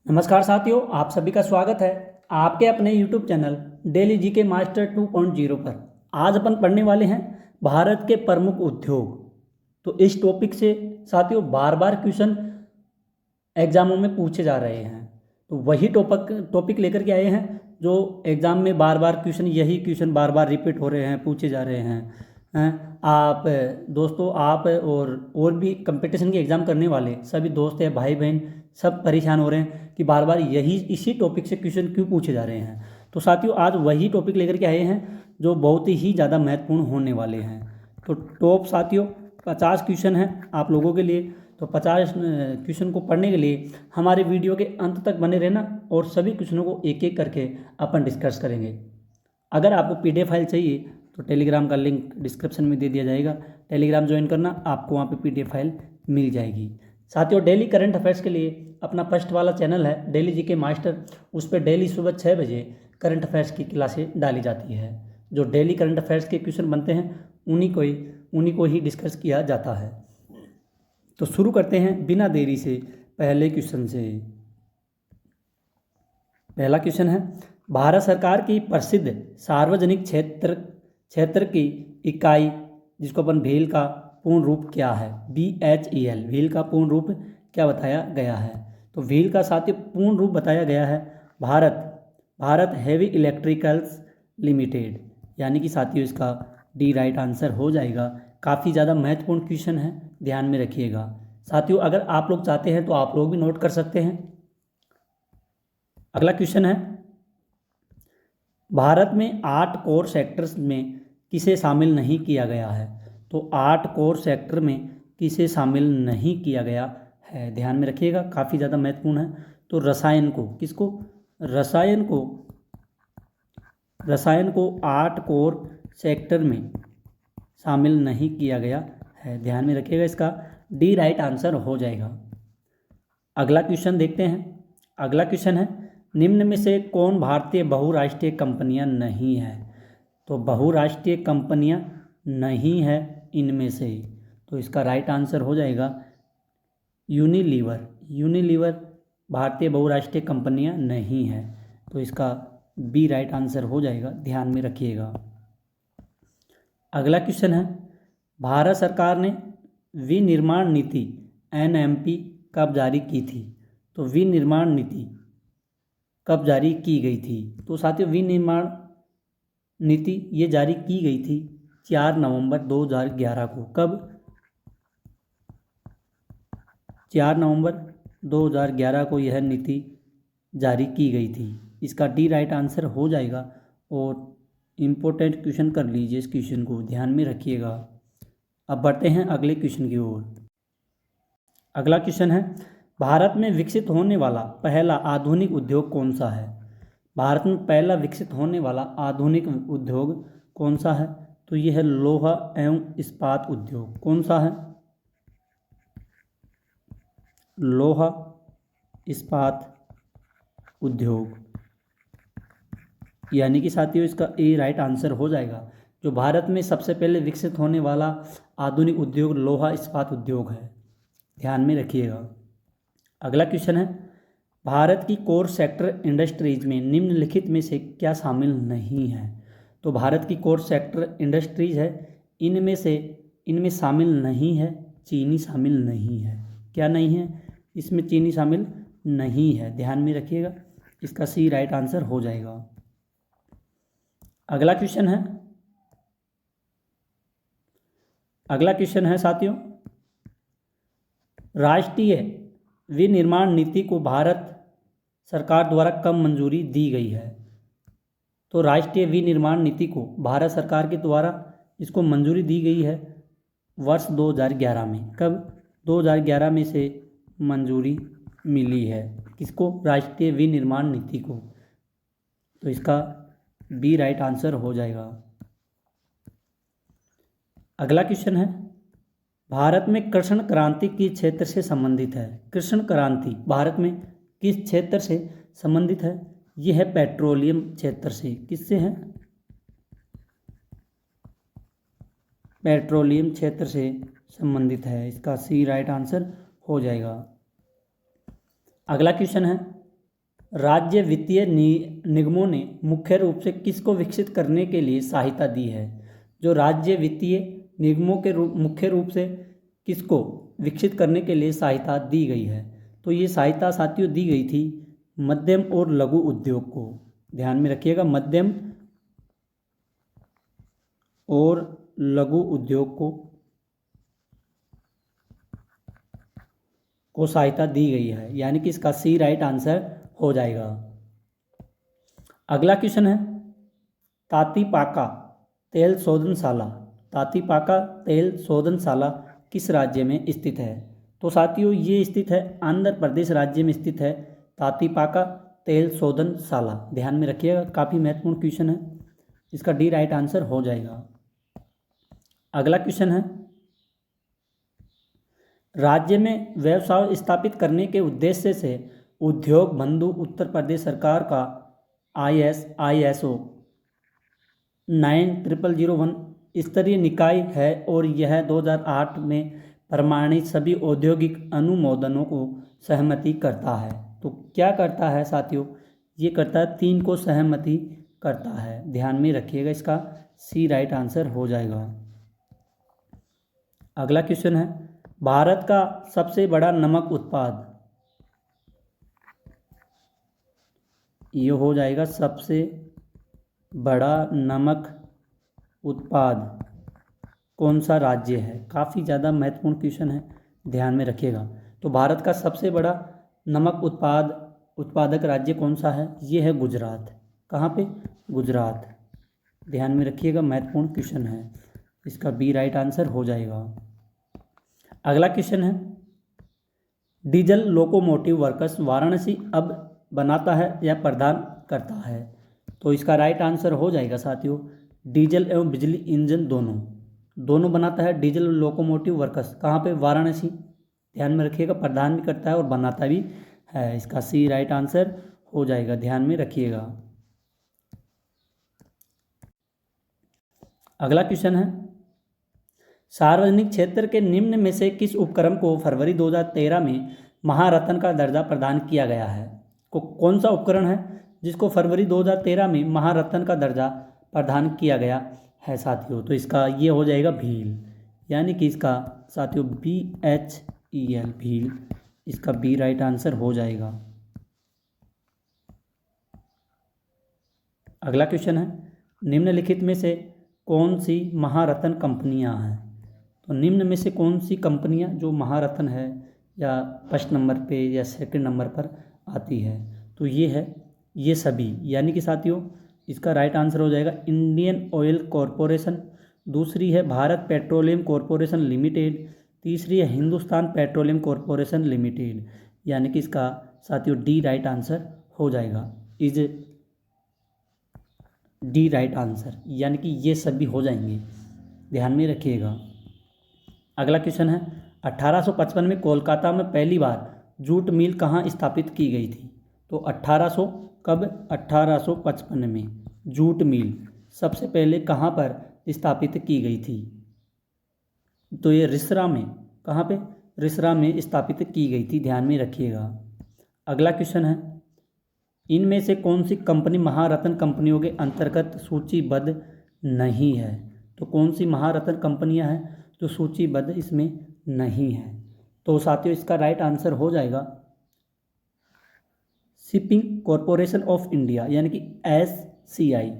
नमस्कार साथियों, आप सभी का स्वागत है आपके अपने YouTube channel daily GK master 2.0 पर। आज अपन पढ़ने वाले हैं भारत के प्रमुख उद्योग। तो इस टॉपिक से साथियों बार बार क्वेश्चन एग्जामों में पूछे जा रहे हैं। तो वही टॉपिक लेकर के आए हैं जो एग्ज़ाम में बार बार यही क्वेश्चन बार बार रिपीट हो रहे हैं, पूछे जा रहे हैं। आप दोस्तों, आप और भी कंपटीशन के एग्ज़ाम करने वाले सभी दोस्त हैं, भाई बहन, सब परेशान हो रहे हैं कि बार बार इसी टॉपिक से क्वेश्चन क्यों पूछे जा रहे हैं। तो साथियों आज वही टॉपिक लेकर के आए हैं जो बहुत ही ज़्यादा महत्वपूर्ण होने वाले हैं। तो टॉप साथियों 50 क्वेश्चन हैं आप लोगों के लिए। तो 50 क्वेश्चन को पढ़ने के लिए हमारे वीडियो के अंत तक बने रहना और सभी क्वेश्चनों को एक एक करके अपन डिस्कस करेंगे। अगर आपको PDF फाइल चाहिए तो टेलीग्राम का लिंक डिस्क्रिप्शन में दे दिया जाएगा। टेलीग्राम ज्वाइन करना, आपको वहाँ पे PDF फाइल मिल जाएगी। साथियों डेली करंट अफेयर्स के लिए अपना फर्स्ट वाला चैनल है डेली जीके मास्टर, उस पर डेली सुबह 6 बजे करंट अफेयर्स की क्लासें डाली जाती है। जो डेली करंट अफेयर्स के क्वेश्चन बनते हैं उन्हीं को ही डिस्कस किया जाता है। तो शुरू करते हैं बिना देरी से पहले क्वेश्चन से। पहला क्वेश्चन है, भारत सरकार की प्रसिद्ध सार्वजनिक क्षेत्र की इकाई जिसको अपन भेल का पूर्ण रूप क्या है? BHEL, व्हील का पूर्ण रूप क्या बताया गया है? तो व्हील का साथियों पूर्ण रूप बताया गया है भारत हेवी इलेक्ट्रिकल्स लिमिटेड, यानी कि साथियों इसका डी राइट आंसर हो जाएगा। काफ़ी ज़्यादा महत्वपूर्ण क्वेश्चन है, ध्यान में रखिएगा। साथियों अगर आप लोग चाहते हैं तो आप लोग भी नोट कर सकते हैं। अगला क्वेश्चन है, भारत में 8 कोर सेक्टर्स में किसे शामिल नहीं किया गया है? तो 8 कोर सेक्टर में किसे शामिल नहीं किया गया है, ध्यान में रखिएगा, काफ़ी ज़्यादा महत्वपूर्ण है। तो रसायन को, किसको? रसायन को 8 कोर सेक्टर में शामिल नहीं किया गया है, ध्यान में रखिएगा, इसका डी राइट आंसर हो जाएगा। अगला क्वेश्चन देखते हैं। अगला क्वेश्चन है, निम्न में से कौन भारतीय बहुराष्ट्रीय कंपनियां नहीं है? तो बहुराष्ट्रीय कंपनियां नहीं है इनमें से, तो इसका राइट आंसर हो जाएगा यूनिलीवर भारतीय बहुराष्ट्रीय कंपनियां नहीं है, तो इसका बी राइट आंसर हो जाएगा, ध्यान में रखिएगा। अगला क्वेश्चन है, भारत सरकार ने विनिर्माण नीति NMP कब जारी की थी? तो विनिर्माण नीति कब जारी की गई थी? तो साथियों विनिर्माण नीति ये जारी की गई थी 4 नवंबर 2011 को। कब? 4 नवंबर 2011 को यह नीति जारी की गई थी, इसका डी राइट आंसर हो जाएगा। और इम्पोर्टेंट क्वेश्चन कर लीजिए, इस क्वेश्चन को ध्यान में रखिएगा। अब बढ़ते हैं अगले क्वेश्चन की ओर। अगला क्वेश्चन है, भारत में विकसित होने वाला पहला आधुनिक उद्योग कौन सा है? भारत में पहला विकसित होने वाला आधुनिक उद्योग कौन सा है? तो यह है लोहा एवं इस्पात उद्योग। कौन सा है? लोहा इस्पात उद्योग, यानी कि साथियों इसका ए राइट आंसर हो जाएगा। जो भारत में सबसे पहले विकसित होने वाला आधुनिक उद्योग लोहा इस्पात उद्योग है, ध्यान में रखिएगा। अगला क्वेश्चन है, भारत की कोर सेक्टर इंडस्ट्रीज में निम्नलिखित में से क्या शामिल नहीं है? तो भारत की कोर सेक्टर इंडस्ट्रीज है, इनमें शामिल नहीं है, चीनी शामिल नहीं है। क्या नहीं है? इसमें चीनी शामिल नहीं है, ध्यान में रखिएगा, इसका सी राइट आंसर हो जाएगा। अगला क्वेश्चन है साथियों, राष्ट्रीय विनिर्माण नीति को भारत सरकार द्वारा कब मंजूरी दी गई है? तो राष्ट्रीय विनिर्माण नीति को भारत सरकार के द्वारा इसको मंजूरी दी गई है वर्ष 2011 में। कब? 2011 में से मंजूरी मिली है, किसको? राष्ट्रीय विनिर्माण नीति को, तो इसका बी राइट आंसर हो जाएगा। अगला क्वेश्चन है, भारत में कृष्ण क्रांति किस क्षेत्र से संबंधित है? कृष्ण क्रांति भारत में किस क्षेत्र से संबंधित है? यह है पेट्रोलियम क्षेत्र से। किससे है? पेट्रोलियम क्षेत्र से संबंधित है, इसका सी राइट आंसर हो जाएगा। अगला क्वेश्चन है, राज्य वित्तीय निगमों ने मुख्य रूप से किसको विकसित करने के लिए सहायता दी है? जो राज्य वित्तीय निगमों के मुख्य रूप से किसको विकसित करने के लिए सहायता दी गई है? तो ये सहायता साथियों दी गई थी मध्यम और लघु उद्योग को। ध्यान में रखिएगा, मध्यम और लघु उद्योग को सहायता दी गई है, यानी कि इसका सी राइट आंसर हो जाएगा। अगला क्वेश्चन है तातीपाका तेल शोधनशाला। तातीपाका तेल शोधनशाला किस राज्य में स्थित है? तो साथियों ये स्थित है आंध्र प्रदेश राज्य में स्थित है तातीपाका तेल शोधनशाला। ध्यान में रखिएगा, काफ़ी महत्वपूर्ण क्वेश्चन है, इसका डी राइट आंसर हो जाएगा। अगला क्वेश्चन है राज्य में व्यवसाय स्थापित करने के उद्देश्य से उद्योग बंधु उत्तर प्रदेश सरकार का ISO 9001 स्तरीय निकाय है और यह 2008 में प्रमाणित सभी औद्योगिक अनुमोदनों को सहमति करता है। तो क्या करता है साथियों? ये करता है 3 को सहमति करता है। ध्यान में रखिएगा, इसका सी राइट आंसर हो जाएगा। अगला क्वेश्चन है भारत का सबसे बड़ा नमक उत्पाद। ये हो जाएगा सबसे बड़ा नमक उत्पाद कौन सा राज्य है? काफ़ी ज़्यादा महत्वपूर्ण क्वेश्चन है, ध्यान में रखिएगा। तो भारत का सबसे बड़ा नमक उत्पादक राज्य कौन सा है? ये है गुजरात। कहाँ पे? गुजरात। ध्यान में रखिएगा, महत्वपूर्ण क्वेश्चन है, इसका बी राइट आंसर हो जाएगा। अगला क्वेश्चन है डीजल लोकोमोटिव वर्क्स वाराणसी अब बनाता है या प्रदान करता है? तो इसका राइट आंसर हो जाएगा साथियों डीजल एवं बिजली इंजन दोनों बनाता है डीजल लोकोमोटिव वर्क्स। कहाँ पे? वाराणसी। ध्यान में रखिएगा, प्रदान भी करता है और बनाता भी है, इसका सी राइट आंसर हो जाएगा। ध्यान में रखिएगा। अगला क्वेश्चन है सार्वजनिक क्षेत्र के निम्न में से किस उपक्रम को फरवरी 2013 में महारत्न का दर्जा प्रदान किया गया है? कौन सा उपकरण है जिसको फरवरी 2013 में महारत्न का दर्जा प्रदान किया गया है साथियों? तो इसका ये हो जाएगा भील, यानी कि इसका साथियों BHEL भील, इसका बी राइट आंसर हो जाएगा। अगला क्वेश्चन है निम्नलिखित में से कौन सी महारत्न कंपनियां हैं? तो निम्न में से कौन सी कंपनियां जो महारत्न है या फर्स्ट नंबर पे या सेकंड नंबर पर आती है? तो ये है ये सभी, यानी कि साथियों इसका राइट आंसर हो जाएगा इंडियन ऑयल कॉरपोरेशन, दूसरी है भारत पेट्रोलियम कॉरपोरेशन लिमिटेड, तीसरी है हिंदुस्तान पेट्रोलियम कॉरपोरेशन लिमिटेड, यानी कि इसका साथियों डी राइट आंसर हो जाएगा। इज डी राइट आंसर, यानी कि ये सभी हो जाएंगे, ध्यान में रखिएगा। अगला क्वेश्चन है 1855 में कोलकाता में पहली बार जूट मिल कहाँ स्थापित की गई थी? तो 1855 में जूट मिल सबसे पहले कहाँ पर स्थापित की गई थी? तो ये रिसरा में, कहाँ पे? रिसरा में स्थापित की गई थी, ध्यान में रखिएगा। अगला क्वेश्चन है इनमें से कौन सी कंपनी महारत्न कंपनियों के अंतर्गत सूचीबद्ध नहीं है? तो कौन सी महारत्न कंपनियां हैं जो सूचीबद्ध इसमें नहीं है? तो साथियों इसका राइट आंसर हो जाएगा शिपिंग कॉरपोरेशन ऑफ इंडिया, यानी कि SCI,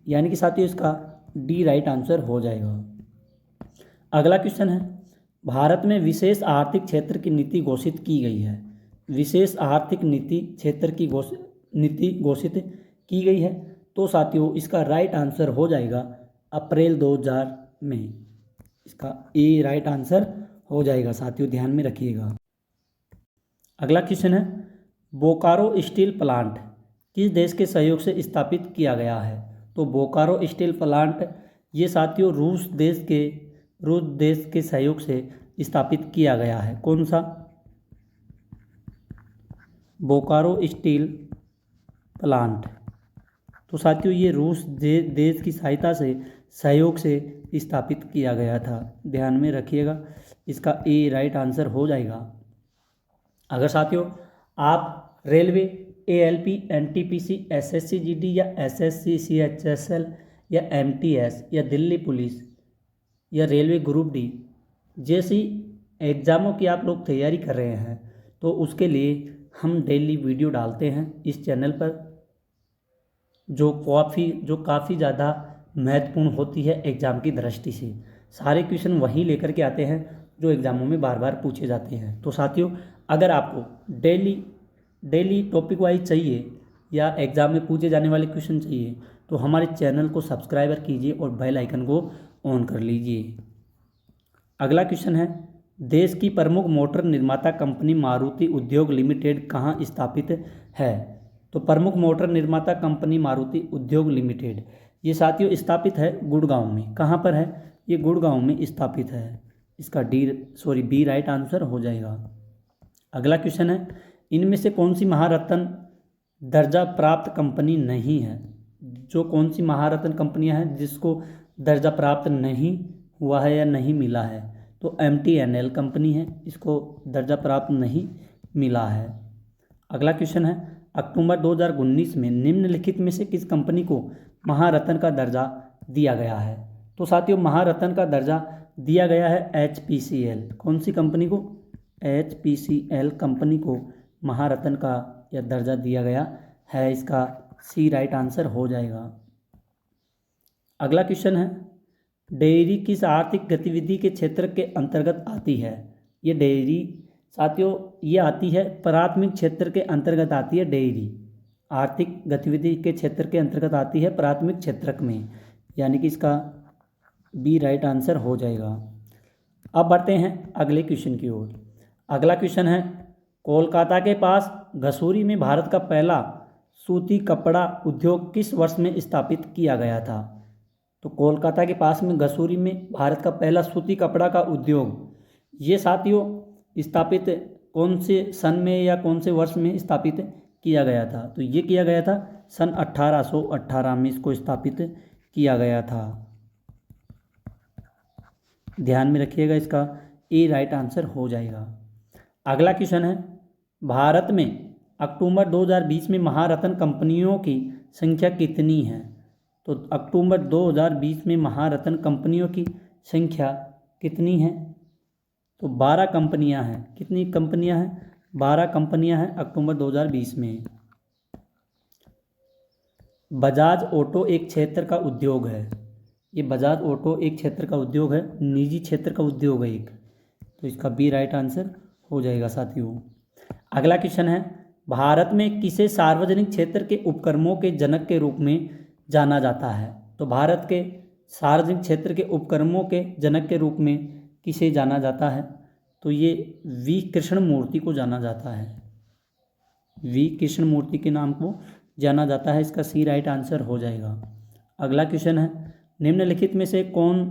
यानी कि साथियों इसका डी राइट आंसर हो जाएगा। अगला क्वेश्चन है भारत में विशेष आर्थिक क्षेत्र की नीति घोषित की गई है। विशेष आर्थिक नीति क्षेत्र की नीति घोषित की गई है, तो साथियों इसका राइट आंसर हो जाएगा अप्रैल 2000 में, इसका ए राइट आंसर हो जाएगा साथियों, ध्यान में रखिएगा। अगला क्वेश्चन है बोकारो स्टील प्लांट किस देश के सहयोग से स्थापित किया गया है? तो बोकारो स्टील प्लांट ये साथियों रूस देश के सहयोग से स्थापित किया गया है। कौन सा? Bokaro steel plant. तो साथियों ये रूस देश की सहायता से सहयोग से स्थापित किया गया था, ध्यान में रखिएगा, इसका ए राइट आंसर हो जाएगा। अगर साथियों आप रेलवे ALP, NTPC, SSC-GD या SSC, CHSL या MTS या दिल्ली पुलिस या रेलवे ग्रुप डी जैसी एग्ज़ामों की आप लोग तैयारी कर रहे हैं, तो उसके लिए हम डेली वीडियो डालते हैं इस चैनल पर, जो काफ़ी ज़्यादा महत्वपूर्ण होती है एग्ज़ाम की दृष्टि से। सारे क्वेश्चन वही लेकर के आते हैं जो एग्ज़ामों में बार बार पूछे जाते हैं। तो साथियों, अगर आपको डेली टॉपिक वाइज चाहिए या एग्ज़ाम में पूछे जाने वाले क्वेश्चन चाहिए, तो हमारे चैनल को सब्सक्राइबर कीजिए और बेल आइकन को ऑन कर लीजिए। अगला क्वेश्चन है, देश की प्रमुख मोटर निर्माता कंपनी मारुति उद्योग लिमिटेड कहाँ स्थापित है? तो प्रमुख मोटर निर्माता कंपनी मारुति उद्योग लिमिटेड ये साथियों स्थापित है गुड़गांव में। कहाँ पर है? ये गुड़गांव में स्थापित है। इसका बी राइट आंसर हो जाएगा। अगला क्वेश्चन है, इनमें से कौन सी महारत्न दर्जा प्राप्त कंपनी नहीं है? जो कौन सी महारत्न कंपनियां हैं जिसको दर्जा प्राप्त नहीं हुआ है या नहीं मिला है? तो MTNL कंपनी है, इसको दर्जा प्राप्त नहीं मिला है। अगला क्वेश्चन है, अक्टूबर 2019 में निम्नलिखित में से किस कंपनी को महारत्न का दर्जा दिया गया है? तो साथियों, महारत्न का दर्जा दिया गया है HPCL। कौन सी कंपनी को? HPCL कंपनी को महारत्न का यह दर्जा दिया गया है। इसका सी राइट आंसर हो जाएगा। अगला क्वेश्चन है, डेयरी किस आर्थिक गतिविधि के क्षेत्र के अंतर्गत आती है? ये डेयरी साथियों ये आती है प्राथमिक क्षेत्र के अंतर्गत आती है। डेयरी आर्थिक गतिविधि के क्षेत्र के अंतर्गत आती है प्राथमिक क्षेत्र में, यानी कि इसका बी राइट आंसर हो जाएगा। अब बढ़ते हैं अगले क्वेश्चन की ओर। अगला क्वेश्चन है, कोलकाता के पास घसूरी में भारत का पहला सूती कपड़ा उद्योग किस वर्ष में स्थापित किया गया था? तो कोलकाता के पास में घसूरी में भारत का पहला सूती कपड़ा का उद्योग ये साथियों स्थापित कौन से सन में या कौन से वर्ष में स्थापित किया गया था? तो ये किया गया था सन 1818 में इसको स्थापित किया गया था। ध्यान में रखिएगा, इसका ए राइट आंसर हो जाएगा। अगला क्वेश्चन है, भारत में अक्टूबर 2020 में महारत्न कंपनियों की संख्या कितनी है? तो अक्टूबर 2020 में महारत्न कंपनियों की संख्या कितनी है? तो 12 कंपनियां हैं। कितनी कंपनियां हैं? 12 कंपनियां हैं अक्टूबर 2020 में। बजाज ऑटो एक क्षेत्र का उद्योग है। ये बजाज ऑटो एक क्षेत्र का उद्योग है, निजी क्षेत्र का उद्योग है एक। तो इसका बी राइट आंसर हो जाएगा साथियों। अगला क्वेश्चन है, भारत में किसे सार्वजनिक क्षेत्र के उपक्रमों के जनक के रूप में जाना जाता है? तो भारत के सार्वजनिक क्षेत्र के उपक्रमों के जनक के रूप में किसे जाना जाता है? तो ये वी कृष्णमूर्ति को जाना जाता है। वी कृष्णमूर्ति के नाम को जाना जाता है। इसका सी राइट आंसर हो जाएगा। अगला क्वेश्चन है, निम्नलिखित में से कौन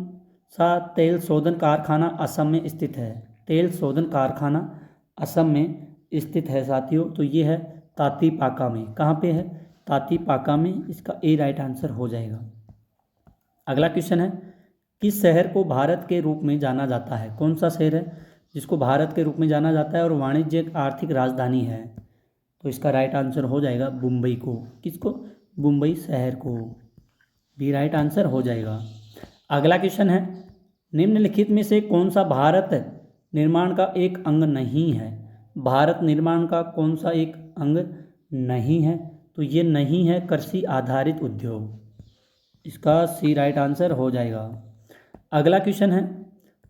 सा तेल शोधन कारखाना असम में स्थित है? तेल शोधन कारखाना असम में स्थित है साथियों। तो ये है तातीपाका में। कहाँ पे है? तातीपाका में। इसका ए राइट आंसर हो जाएगा। अगला क्वेश्चन है, किस शहर को भारत के रूप में जाना जाता है? कौन सा शहर है जिसको भारत के रूप में जाना जाता है और वाणिज्यिक आर्थिक राजधानी है? तो इसका राइट आंसर हो जाएगा मुंबई को। किसको? मुंबई शहर को। भी राइट आंसर हो जाएगा। अगला क्वेश्चन है, निम्नलिखित में से कौन सा भारत निर्माण का एक अंग नहीं है? भारत निर्माण का कौन सा एक अंग नहीं है? तो ये नहीं है कृषि आधारित उद्योग। इसका सी राइट आंसर हो जाएगा। अगला क्वेश्चन है,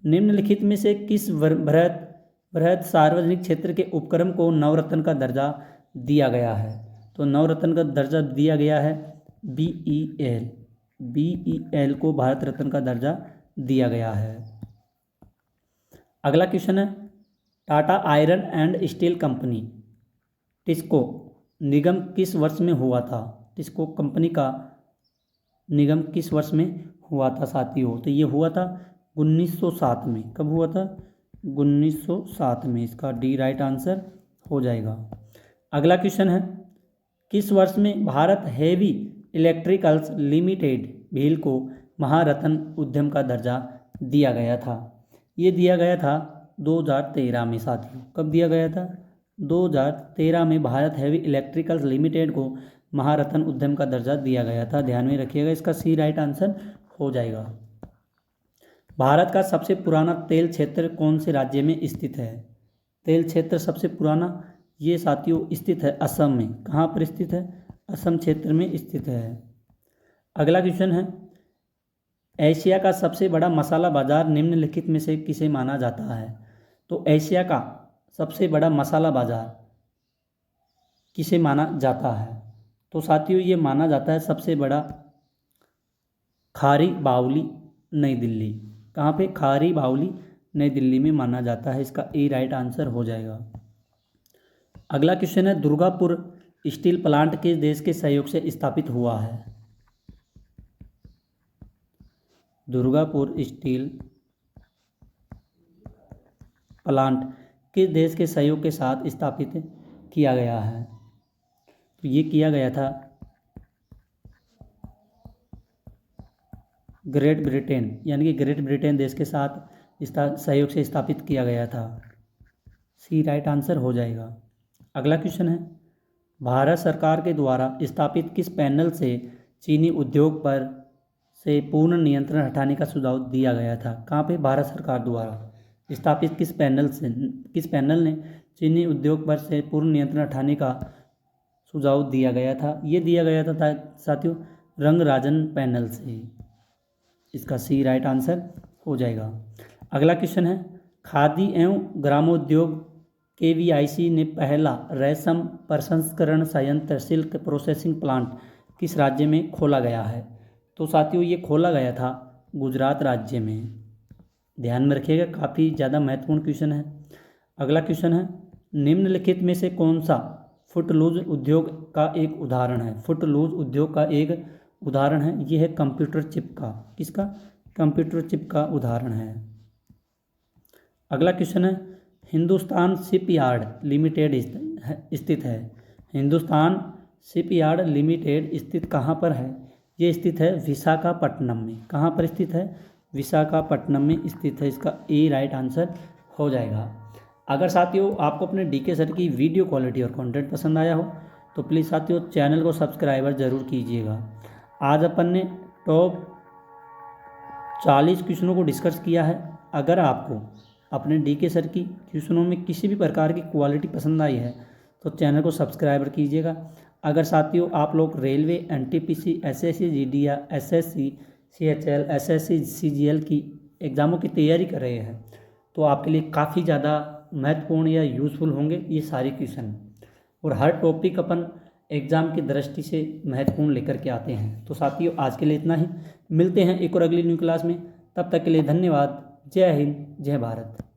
निम्नलिखित में से किस बृहत सार्वजनिक क्षेत्र के उपक्रम को नवरत्न का दर्जा दिया गया है? तो नवरत्न का दर्जा दिया गया है BEL। BEL को भारत रत्न का दर्जा दिया गया है। अगला क्वेश्चन है, Tata iron and steel company TISCO निगम किस वर्ष में हुआ था? टिस्को कंपनी का निगम किस वर्ष में हुआ था साथियों? तो ये हुआ था 1907 में। कब हुआ था? 1907 में। इसका डी राइट आंसर हो जाएगा। अगला क्वेश्चन है, किस वर्ष में Bharat heavy electricals limited Bhil को महारत्न उद्यम का दर्जा दिया गया था? ये दिया गया था 2013 में साथियों। कब दिया गया था? 2013 में भारत हैवी इलेक्ट्रिकल्स लिमिटेड को महारत्न उद्यम का दर्जा दिया गया था। ध्यान में रखिएगा, इसका सी राइट आंसर हो जाएगा। भारत का सबसे पुराना तेल क्षेत्र कौन से राज्य में स्थित है? तेल क्षेत्र सबसे पुराना ये साथियों स्थित है असम में। कहाँ पर स्थित है? असम क्षेत्र में स्थित है। अगला क्वेश्चन है, एशिया का सबसे बड़ा मसाला बाजार निम्नलिखित में से किसे माना जाता है? तो एशिया का सबसे बड़ा मसाला बाजार किसे माना जाता है? तो साथियों ये माना जाता है सबसे बड़ा खारी बावली नई दिल्ली। कहाँ पे? खारी बावली नई दिल्ली में माना जाता है। इसका ए राइट आंसर हो जाएगा। अगला क्वेश्चन है, दुर्गापुर स्टील प्लांट किस देश के सहयोग से स्थापित हुआ है? दुर्गापुर स्टील प्लांट किस देश के सहयोग के साथ स्थापित किया गया है? तो ये किया गया था ग्रेट ब्रिटेन, यानी कि ग्रेट ब्रिटेन देश के साथ सहयोग से स्थापित किया गया था। सी राइट आंसर हो जाएगा। अगला क्वेश्चन है, भारत सरकार के द्वारा स्थापित किस पैनल से चीनी उद्योग पर से पूर्ण नियंत्रण हटाने का सुझाव दिया गया था? कहाँ पे? भारत सरकार द्वारा स्थापित किस पैनल ने चीनी उद्योग पर से पूर्ण नियंत्रण हटाने का सुझाव दिया गया था? ये दिया गया था साथियों रंगराजन पैनल से। इसका सी राइट आंसर हो जाएगा। अगला क्वेश्चन है, खादी एवं ग्रामोद्योग KVIC ने पहला रेशम प्रसंस्करण संयंत्र सिल्क प्रोसेसिंग प्लांट किस राज्य में खोला गया है? तो साथियों ये खोला गया था गुजरात राज्य में। ध्यान में रखिएगा, काफ़ी ज़्यादा महत्वपूर्ण क्वेश्चन है। अगला क्वेश्चन है, निम्नलिखित में से कौन सा फुटलूज उद्योग का एक उदाहरण है? फुटलूज उद्योग का एक उदाहरण है, ये है कंप्यूटर चिप का। किसका? कंप्यूटर चिप का उदाहरण है। अगला क्वेश्चन है, हिंदुस्तान शिपयार्ड लिमिटेड स्थित है। हिंदुस्तान शिपयार्ड लिमिटेड स्थित कहाँ पर है? ये स्थित है विशाखापट्टनम में। कहाँ पर स्थित है? विशाखापट्टनम में स्थित है। इसका ए राइट आंसर हो जाएगा। अगर साथियों आपको अपने DK सर की वीडियो क्वालिटी और कंटेंट पसंद आया हो तो प्लीज़ साथियों चैनल को सब्सक्राइबर ज़रूर कीजिएगा। आज अपन ने टॉप 40 क्वेश्चनों को डिस्कस किया है। अगर आपको अपने DK सर की क्वेश्चनों में किसी भी प्रकार की क्वालिटी पसंद आई है तो चैनल को सब्सक्राइबर कीजिएगा। अगर साथियों आप लोग रेलवे, NTPC, SSC GD या SSC CHL, SSC CGL की एग्ज़ामों की तैयारी कर रहे हैं तो आपके लिए काफ़ी ज़्यादा महत्वपूर्ण या यूज़फुल होंगे ये सारे क्वेश्चन। और हर टॉपिक अपन एग्ज़ाम की दृष्टि से महत्वपूर्ण लेकर के आते हैं। तो साथियों आज के लिए इतना ही। मिलते हैं एक और अगली न्यू क्लास में। तब तक के लिए धन्यवाद। जय हिंद, जय भारत।